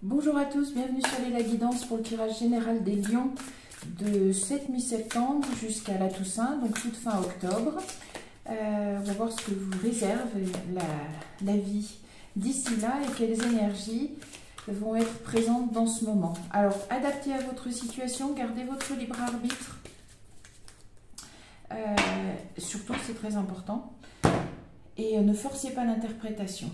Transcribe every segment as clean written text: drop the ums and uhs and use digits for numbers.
Bonjour à tous, bienvenue sur la guidance pour le tirage général des lions de 7 mi-septembre jusqu'à la Toussaint, donc toute fin octobre. On va voir ce que vous réserve la vie d'ici là et quelles énergies vont être présentes dans ce moment. Alors, adaptez à votre situation, gardez votre libre arbitre. Surtout, c'est très important. Et ne forcez pas l'interprétation.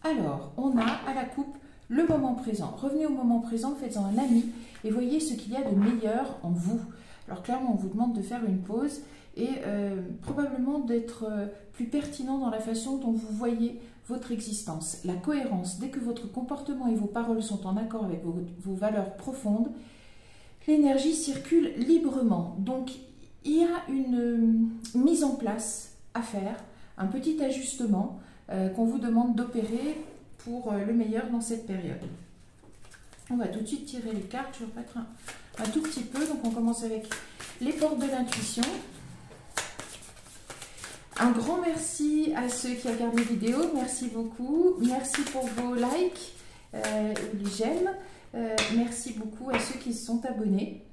Alors, on a à la coupe le moment présent. Revenez au moment présent, faites-en un ami et voyez ce qu'il y a de meilleur en vous. Alors clairement, on vous demande de faire une pause et probablement d'être plus pertinent dans la façon dont vous voyez votre existence. La cohérence, dès que votre comportement et vos paroles sont en accord avec vos valeurs profondes, l'énergie circule librement. Donc, il y a une mise en place à faire, un petit ajustement qu'on vous demande d'opérer pour le meilleur dans cette période. On va tout de suite tirer les cartes, je vais remettre un tout petit peu. Donc on commence avec les portes de l'intuition. Un grand merci à ceux qui regardent les vidéos, merci beaucoup. Merci pour vos likes, les j'aime. Merci beaucoup à ceux qui se sont abonnés.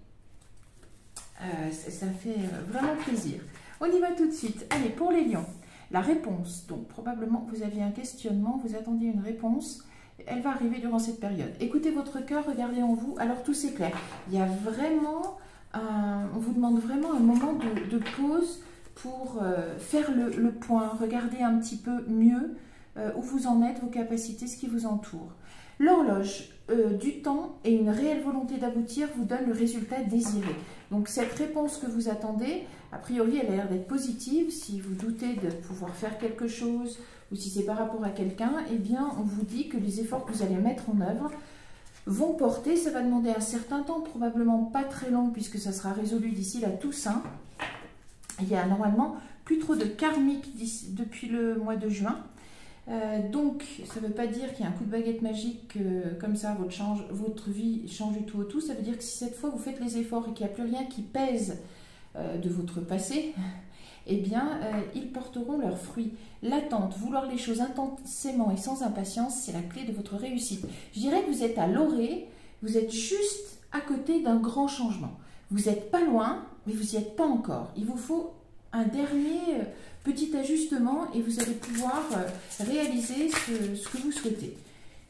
Ça fait vraiment plaisir. On y va tout de suite. Allez, pour les lions. La réponse, donc probablement vous aviez un questionnement, vous attendiez une réponse, elle va arriver durant cette période. Écoutez votre cœur, regardez en vous, alors tout s'éclaire. Il y a vraiment, on vous demande vraiment un moment de pause pour faire le point, regarder un petit peu mieux où vous en êtes, vos capacités, ce qui vous entoure. L'horloge du temps et une réelle volonté d'aboutir vous donne le résultat désiré. Donc cette réponse que vous attendez, a priori elle a l'air d'être positive. Si vous doutez de pouvoir faire quelque chose ou si c'est par rapport à quelqu'un, eh bien on vous dit que les efforts que vous allez mettre en œuvre vont porter. Ça va demander un certain temps, probablement pas très long puisque ça sera résolu d'ici la Toussaint. Il y a normalement plus trop de karmique depuis le mois de juin. Donc, ça ne veut pas dire qu'il y a un coup de baguette magique comme ça, votre vie change du tout au tout. Ça veut dire que si cette fois vous faites les efforts et qu'il n'y a plus rien qui pèse de votre passé, eh bien, ils porteront leurs fruits. L'attente, vouloir les choses intensément et sans impatience, c'est la clé de votre réussite. Je dirais que vous êtes à l'orée, vous êtes juste à côté d'un grand changement. Vous n'êtes pas loin, mais vous n'y êtes pas encore. Il vous faut un dernier petit ajustement et vous allez pouvoir réaliser ce que vous souhaitez.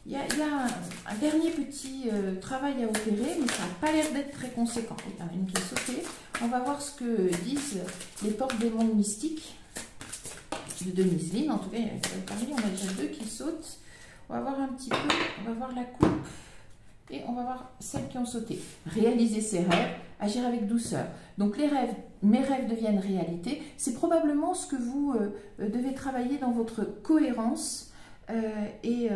Il y a un dernier petit travail à opérer, mais ça n'a pas l'air d'être très conséquent. Il y en a une qui est sautée. On va voir ce que disent les portes des mondes mystiques de Denise-Line. En tout cas, parmi on a déjà deux qui sautent. On va voir un petit peu, on va voir la coupe et on va voir celles qui ont sauté. Réaliser ses rêves, agir avec douceur. Donc les rêves, mes rêves deviennent réalité. C'est probablement ce que vous devez travailler dans votre cohérence et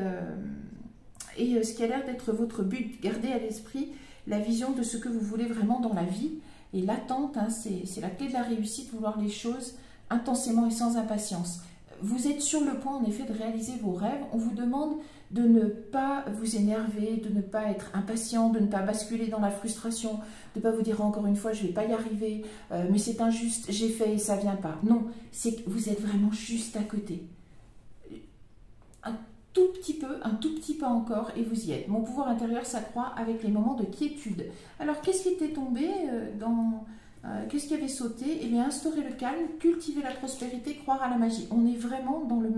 ce qui a l'air d'être votre but. Gardez à l'esprit la vision de ce que vous voulez vraiment dans la vie. Et l'attente, hein, c'est la clé de la réussite, vouloir les choses intensément et sans impatience. Vous êtes sur le point, en effet, de réaliser vos rêves. On vous demande de ne pas vous énerver, de ne pas être impatient, de ne pas basculer dans la frustration, de ne pas vous dire encore une fois, je ne vais pas y arriver, mais c'est injuste, j'ai fait et ça ne vient pas. Non, c'est que vous êtes vraiment juste à côté. Un tout petit peu encore et vous y êtes. Mon pouvoir intérieur s'accroît avec les moments de quiétude. Alors, qu'est-ce qui était tombé qu'est-ce qui avait sauté? Eh bien, instaurer le calme, cultiver la prospérité, croire à la magie. On est vraiment dans le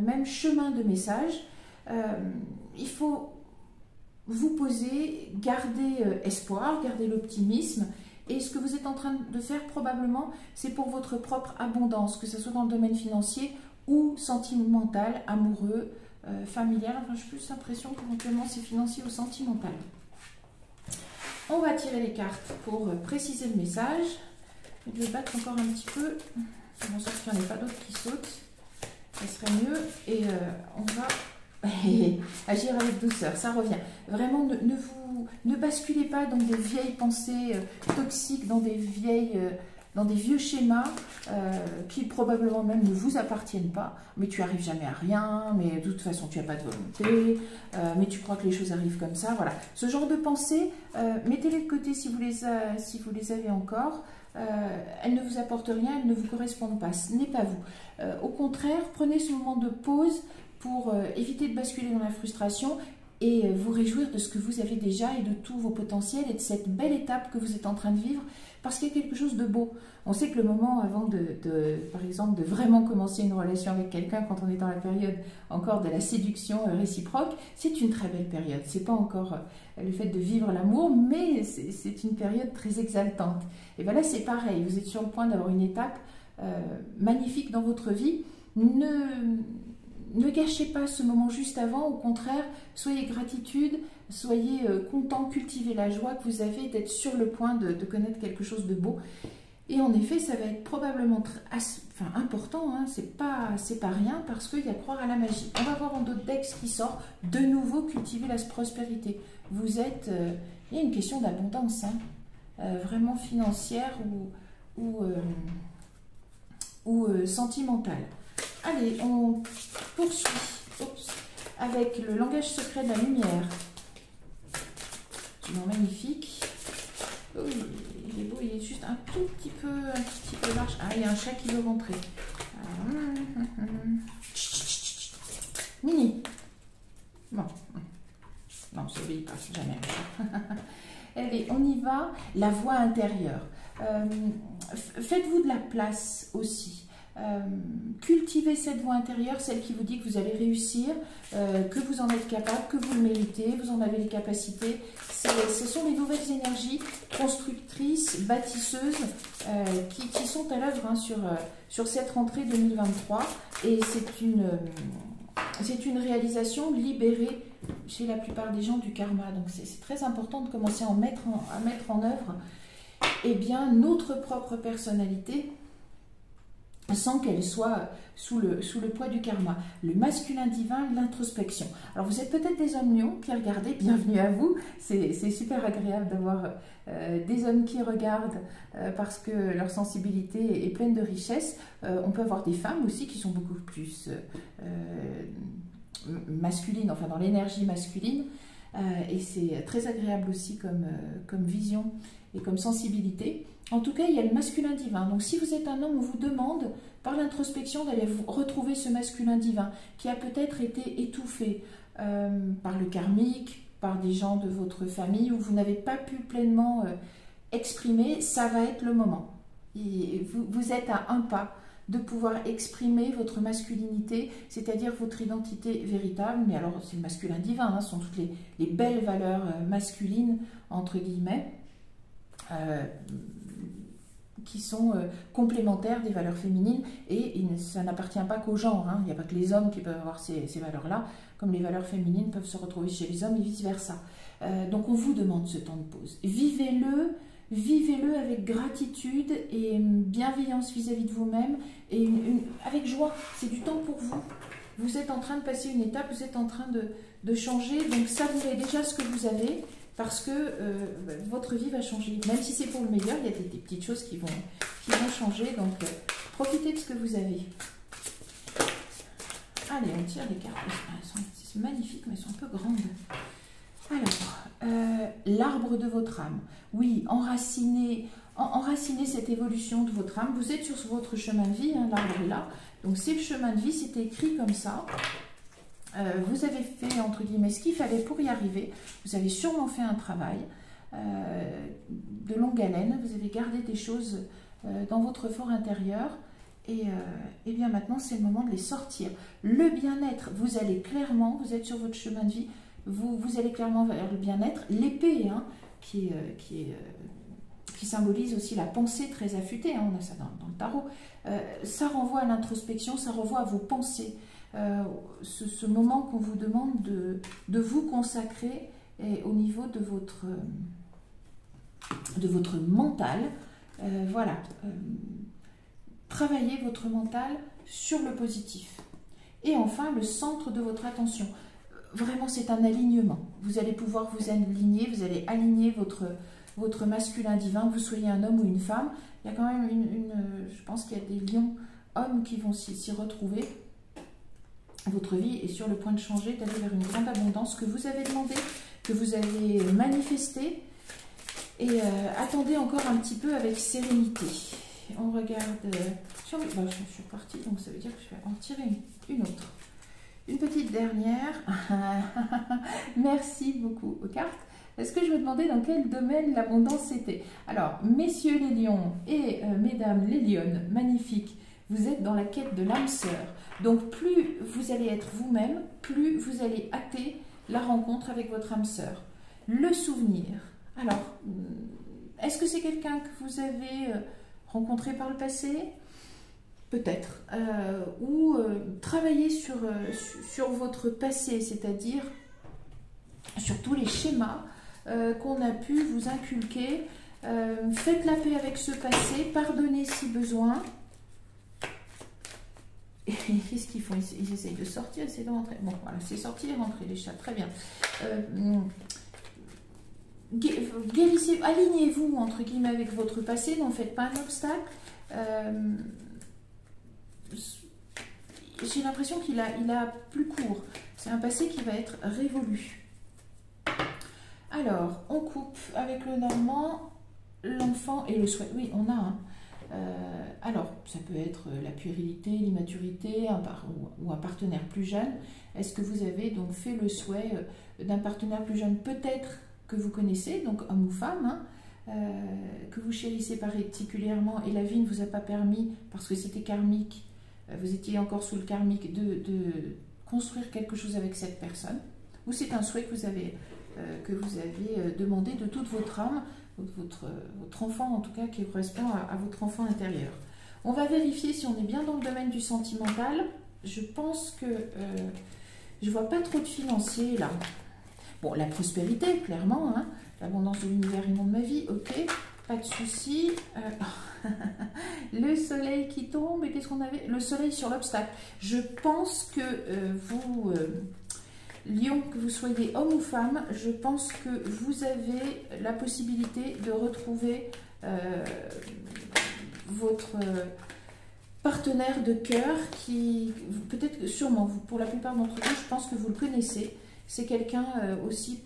même chemin de message. Il faut vous poser, garder espoir, garder l'optimisme. Et ce que vous êtes en train de faire, probablement, c'est pour votre propre abondance, que ce soit dans le domaine financier ou sentimental, amoureux, familial. Enfin, j'ai plus l'impression qu'éventuellement c'est financier ou sentimental. On va tirer les cartes pour préciser le message. Je vais battre encore un petit peu. Bon, sauf qu'il n'y en a pas d'autres qui sautent. Ça serait mieux. Et on va agir avec douceur. Ça revient. Vraiment, ne basculez pas dans des vieilles pensées toxiques, dans des vieux schémas qui probablement même ne vous appartiennent pas. Mais tu arrives jamais à rien, mais de toute façon tu n'as pas de volonté, mais tu crois que les choses arrivent comme ça. Voilà, ce genre de pensées, mettez-les de côté si vous les avez encore. Elles ne vous apportent rien, elles ne vous correspondent pas, ce n'est pas vous. Au contraire, prenez ce moment de pause pour éviter de basculer dans la frustration et vous réjouir de ce que vous avez déjà et de tous vos potentiels et de cette belle étape que vous êtes en train de vivre, parce qu'il y a quelque chose de beau. On sait que le moment avant par exemple, de vraiment commencer une relation avec quelqu'un, quand on est dans la période encore de la séduction réciproque, c'est une très belle période. C'est pas encore le fait de vivre l'amour, mais c'est une période très exaltante. Et bien là, c'est pareil, vous êtes sur le point d'avoir une étape magnifique dans votre vie. Ne gâchez pas ce moment juste avant, au contraire, soyez gratitude, soyez content, cultivez la joie que vous avez d'être sur le point de connaître quelque chose de beau. Et en effet, ça va être probablement important, hein, c'est pas rien, parce qu'il y a croire à la magie. On va voir en d'autres decks qui sort, de nouveau cultiver la prospérité. Vous êtes, il y a une question d'abondance, hein, vraiment financière ou sentimentale. Allez, on poursuit avec le langage secret de la lumière. Magnifique. Oh, il est beau, il est juste un tout petit peu large. Ah, il y a un chat qui veut rentrer. Mini. Bon. Non, ça n'obéit pas, jamais. Allez, on y va. La voix intérieure. Faites-vous de la place aussi. Cultivez cette voix intérieure, celle qui vous dit que vous allez réussir, que vous en êtes capable, que vous le méritez, vous en avez les capacités. Ce sont les nouvelles énergies constructrices, bâtisseuses qui sont à l'œuvre, hein, sur cette rentrée 2023. Et c'est une réalisation libérée chez la plupart des gens du karma. Donc c'est très important de commencer à mettre en œuvre notre propre personnalité, sans qu'elle soit sous le poids du karma. Le masculin divin, l'introspection. Alors vous êtes peut-être des hommes lions qui regardez, bienvenue à vous. C'est super agréable d'avoir des hommes qui regardent parce que leur sensibilité est pleine de richesse. On peut avoir des femmes aussi qui sont beaucoup plus masculines, enfin dans l'énergie masculine. Et c'est très agréable aussi comme vision et comme sensibilité. En tout cas, il y a le masculin divin. Donc si vous êtes un homme, on vous demande par l'introspection d'aller retrouver ce masculin divin qui a peut-être été étouffé par le karmique, par des gens de votre famille où vous n'avez pas pu pleinement exprimer. Ça va être le moment. Et vous êtes à un pas de pouvoir exprimer votre masculinité, c'est-à-dire votre identité véritable. Mais alors, c'est le masculin divin, hein, ce sont toutes les belles valeurs masculines, entre guillemets, qui sont complémentaires des valeurs féminines, et ça n'appartient pas qu'au genre, hein. Il n'y a pas que les hommes qui peuvent avoir ces valeurs-là, comme les valeurs féminines peuvent se retrouver chez les hommes et vice-versa. Donc on vous demande ce temps de pause. Vivez-le avec gratitude et bienveillance vis-à-vis de vous-même, et avec joie. C'est du temps pour vous. Vous êtes en train de passer une étape, vous êtes en train de changer, donc savourez déjà ce que vous avez, parce que votre vie va changer. Même si c'est pour le meilleur, il y a des petites choses qui vont changer. Donc, profitez de ce que vous avez. Allez, on tire les cartes. C'est magnifique, mais elles sont un peu grandes. Alors, l'arbre de votre âme. Oui, enracinez cette évolution de votre âme. Vous êtes sur votre chemin de vie, hein, l'arbre est là. Donc, c'est le chemin de vie, c'est écrit comme ça. Vous avez fait, entre guillemets, ce qu'il fallait pour y arriver. Vous avez sûrement fait un travail de longue haleine. Vous avez gardé des choses dans votre fort intérieur. Et bien maintenant, c'est le moment de les sortir. Le bien-être, vous allez clairement, vous êtes sur votre chemin de vie, vous allez clairement vers le bien-être. L'épée, hein, qui symbolise aussi la pensée très affûtée, hein, on a ça dans le tarot, ça renvoie à l'introspection, ça renvoie à vos pensées. Ce moment qu'on vous demande de vous consacrer au niveau de votre mental. Voilà. Travaillez votre mental sur le positif. Et enfin, le centre de votre attention. Vraiment, c'est un alignement. Vous allez pouvoir vous aligner, vous allez aligner votre masculin divin, que vous soyez un homme ou une femme. Il y a quand même je pense qu'il y a des lions hommes qui vont s'y retrouver. Votre vie est sur le point de changer, d'aller vers une grande abondance que vous avez demandé, que vous avez manifesté. Et attendez encore un petit peu avec sérénité. On regarde... je suis repartie, donc ça veut dire que je vais en tirer une autre. Une petite dernière. Merci beaucoup aux cartes. Est-ce que je me demandais dans quel domaine l'abondance était? Alors, messieurs les lions et mesdames les lionnes, magnifiques, vous êtes dans la quête de l'âme sœur. Donc, plus vous allez être vous-même, plus vous allez hâter la rencontre avec votre âme sœur. Le souvenir. Alors, est-ce que c'est quelqu'un que vous avez rencontré par le passé? Peut-être. Ou travailler sur votre passé, c'est-à-dire sur tous les schémas qu'on a pu vous inculquer. Faites la paix avec ce passé, pardonnez si besoin. Et qu'est-ce qu'ils font? Ils essayent de sortir, essayent de rentrer. Bon, voilà, c'est sorti et rentrer les chats, très bien. Guérissez, alignez-vous entre guillemets avec votre passé, n'en faites pas un obstacle. J'ai l'impression qu'il a plus court. C'est un passé qui va être révolu. Alors, on coupe avec le normand, l'enfant et le souhait. Oui, on a un. Alors, ça peut être la puérilité, l'immaturité ou un partenaire plus jeune. Est-ce que vous avez donc fait le souhait d'un partenaire plus jeune, peut-être que vous connaissez, donc homme ou femme, hein, que vous chérissez particulièrement et la vie ne vous a pas permis, parce que c'était karmique, vous étiez encore sous le karmique, de construire quelque chose avec cette personne, ou c'est un souhait que vous avez demandé de toute votre âme, votre enfant en tout cas, qui correspond à votre enfant intérieur. On va vérifier si on est bien dans le domaine du sentimental. Je pense que je ne vois pas trop de financier là. Bon, la prospérité, clairement, hein, l'abondance de l'univers et non de ma vie, ok, pas de souci. Le soleil qui tombe, et qu'est-ce qu'on avait? Le soleil sur l'obstacle. Je pense que vous... Lion, que vous soyez homme ou femme, je pense que vous avez la possibilité de retrouver votre partenaire de cœur qui, peut-être, sûrement, pour la plupart d'entre vous, je pense que vous le connaissez. C'est quelqu'un aussi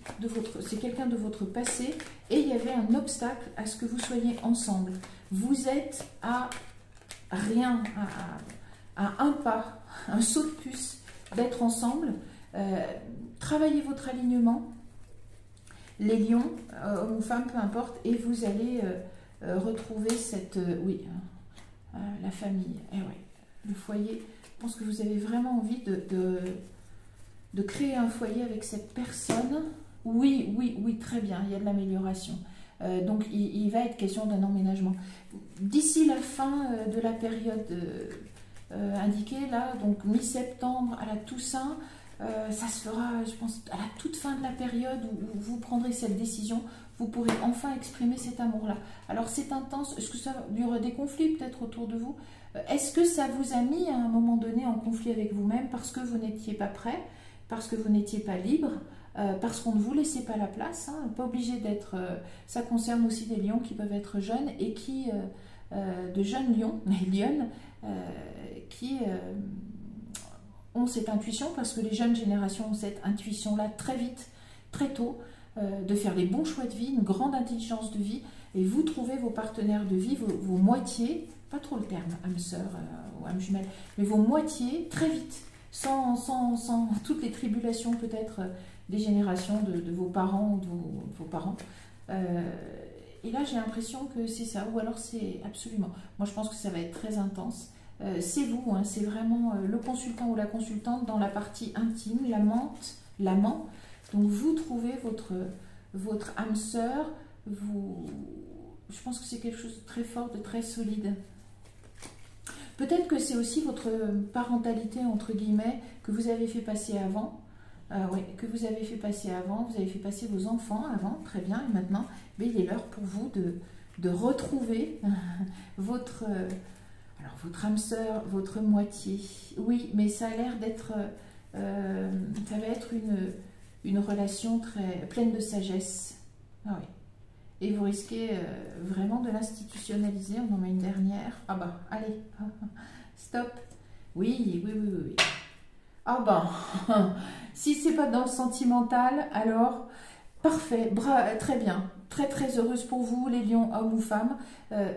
c'est quelqu'un de votre passé et il y avait un obstacle à ce que vous soyez ensemble. Vous êtes à rien, à un pas, un saut de puce d'être ensemble. Travaillez votre alignement, les lions, hommes ou femmes, peu importe, et vous allez retrouver cette, la famille, le foyer. Je pense que vous avez vraiment envie de créer un foyer avec cette personne. Oui, très bien, il y a de l'amélioration. Donc, il va être question d'un emménagement. D'ici la fin de la période indiquée, là, donc mi-septembre à la Toussaint, ça se fera, je pense, à la toute fin de la période où vous prendrez cette décision, vous pourrez enfin exprimer cet amour-là. Alors c'est intense, est-ce que ça y aura des conflits peut-être autour de vous? Est-ce que ça vous a mis à un moment donné en conflit avec vous-même parce que vous n'étiez pas prêt, parce que vous n'étiez pas libre, parce qu'on ne vous laissait pas la place, hein, pas obligé d'être... ça concerne aussi des lions qui peuvent être jeunes et qui... de jeunes lions, les lionnes, qui... ont cette intuition, parce que les jeunes générations ont cette intuition-là très vite, très tôt, de faire des bons choix de vie, une grande intelligence de vie, et vous trouvez vos partenaires de vie, vos moitiés, pas trop le terme, âme sœur ou âme jumelle, mais vos moitiés très vite, sans toutes les tribulations peut-être des générations de vos parents ou de vos parents. Et là, j'ai l'impression que c'est ça, ou alors c'est absolument... Moi, je pense que ça va être très intense. C'est vous, hein, c'est vraiment le consultant ou la consultante dans la partie intime, l'amant. Donc vous trouvez votre âme sœur, je pense que c'est quelque chose de très fort, de très solide. Peut-être que c'est aussi votre parentalité, entre guillemets, que vous avez fait passer avant. Oui, que vous avez fait passer avant, vous avez fait passer vos enfants avant, très bien, et maintenant, mais il est l'heure pour vous de retrouver votre âme sœur, votre moitié. Oui, mais ça a l'air d'être, ça va être une relation très pleine de sagesse. Ah oui. Et vous risquez vraiment de l'institutionnaliser. On en met une dernière. Ah bah, allez, stop. Oui. Ah bah, si c'est pas dans le sentimental, alors parfait, très bien. Très heureuse pour vous, les lions, hommes ou femmes.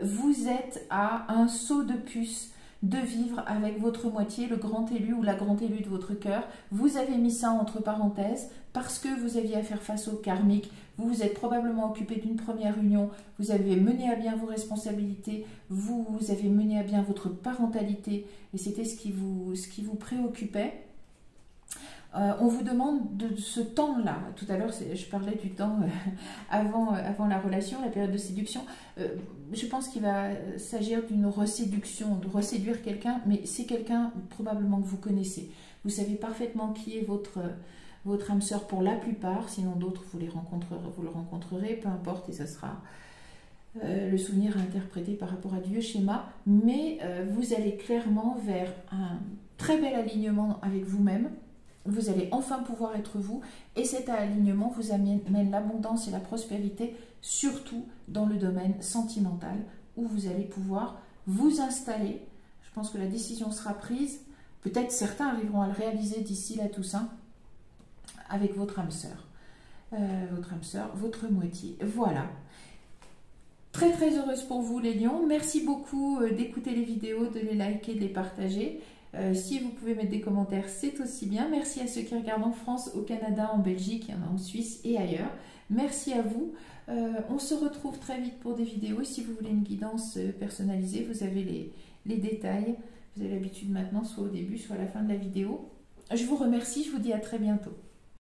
Vous êtes à un saut de puce de vivre avec votre moitié, le grand élu ou la grande élue de votre cœur. Vous avez mis ça entre parenthèses parce que vous aviez à faire face au karmique, vous vous êtes probablement occupé d'une première union, vous avez mené à bien vos responsabilités, vous avez mené à bien votre parentalité, et c'était ce qui vous préoccupait. On vous demande de ce temps-là. Tout à l'heure, je parlais du temps avant la relation, la période de séduction. Je pense qu'il va s'agir d'une reséduction, de reséduire quelqu'un, mais c'est quelqu'un probablement que vous connaissez. Vous savez parfaitement qui est votre âme sœur pour la plupart, sinon d'autres vous le rencontrerez, peu importe, et ça sera le souvenir à interpréter par rapport à vieux schéma, mais vous allez clairement vers un très bel alignement avec vous-même. Vous allez enfin pouvoir être vous, et cet alignement vous amène l'abondance et la prospérité, surtout dans le domaine sentimental, où vous allez pouvoir vous installer. Je pense que la décision sera prise, peut-être certains arriveront à le réaliser d'ici la Toussaint, avec votre âme sœur, votre moitié. Voilà. Très très heureuse pour vous les lions, merci beaucoup d'écouter les vidéos, de les liker, de les partager. Si vous pouvez mettre des commentaires, c'est aussi bien. Merci à ceux qui regardent en France, au Canada, en Belgique, il y en a en Suisse et ailleurs. Merci à vous. On se retrouve très vite pour des vidéos. Si vous voulez une guidance personnalisée, vous avez les détails. Vous avez l'habitude maintenant, soit au début, soit à la fin de la vidéo. Je vous remercie, je vous dis à très bientôt.